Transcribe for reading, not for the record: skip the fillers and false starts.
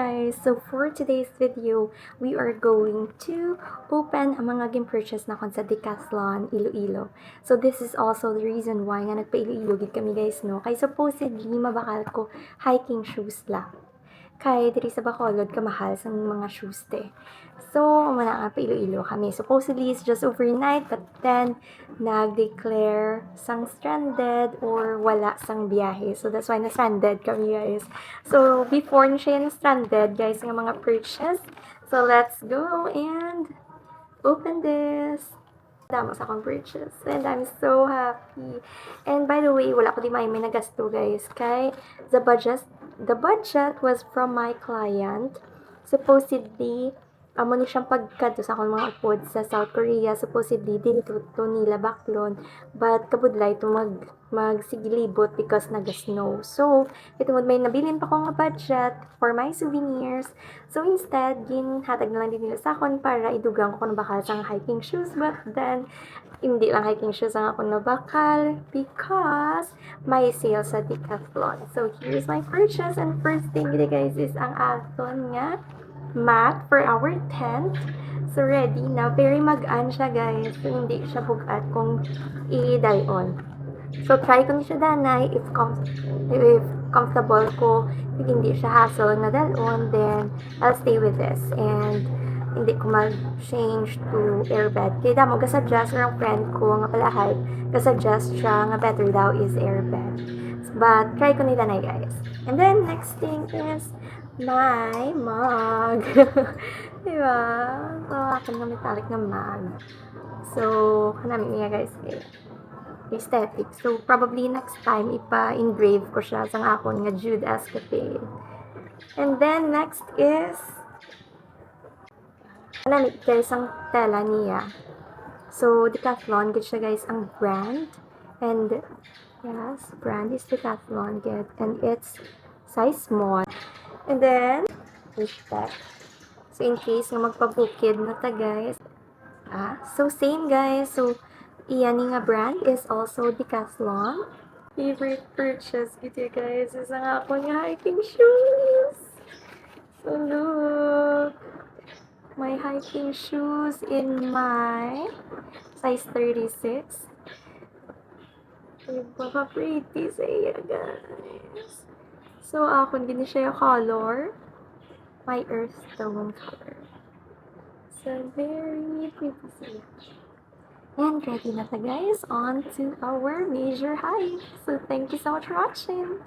guys! So for today's video, we are going to open ang mga purchase na kon sa Decathlon Iloilo. So this is also the reason why nga nagpa Iloilo gid kami guys no. Kay supposedly mabakal ko hiking shoes lang. Kay diri sa Bacolod kamahal sa mga shoes te. So umana nga pa Iloilo kami. Supposedly it's just overnight but then nag-declare sang stranded or wala sang biyahe. So that's why na-stranded kami guys. So before na siya na-stranded guys ng mga purchase. So let's go and open this. Damos akong purchase and I'm so happy. And by the way, wala ko di may nagasto guys. Kay the budget was from my client. Supposedly amo ni siyang pagkadto sa akong mga upod sa South Korea, supposedly dito to nila baklon, but kabudlay to magsigilibot because naga-snow. So ito may nabilin pa ko nga budget for my souvenirs. So instead ginhatag na lang din nila sa akon para idugang ko kung bakal sang hiking shoes, but then hindi lang hiking shoes ang ako nabakal because may sale sa Decathlon. So here's my purchase, and first thing guys is ang aton nga mat for our tent. So ready na, very magaan siya guys, so hindi siya bugat kung i-dayon. So try ko ni siya danay if comfortable ko, if hindi siya hassle na dalon, then I'll stay with this and hindi ko mag-change to airbed. Kaya damo gasuggest ng friend ko nga palahay, gasuggest siya nga better daw is airbed. But try ko ni danay guys. And then next thing is my mug. Diba? So, akin na metallic na mug. So, kanami niya guys aesthetic. So, probably next time, ipa-engrave ko siya sa akon nga Jude Escapade. And then, next is kanami guys ang tela niya. So, Decathlon, gid siya guys ang brand. And, yes, brand is Decathlon, gid. And it's size small. And then, respect. So, in case nga magpabukid na ta guys. So, same guys. So, iyan nga brand is also Decathlon. Favorite purchase ito guys is ang ako nga hiking shoes. So, look. My hiking shoes in my size 36. Diba pretty siya guys. So, ako din siya yung color. My earth tone color. So, very pretty siya. And ready na ta guys on to our major hike. So, thank you so much for watching.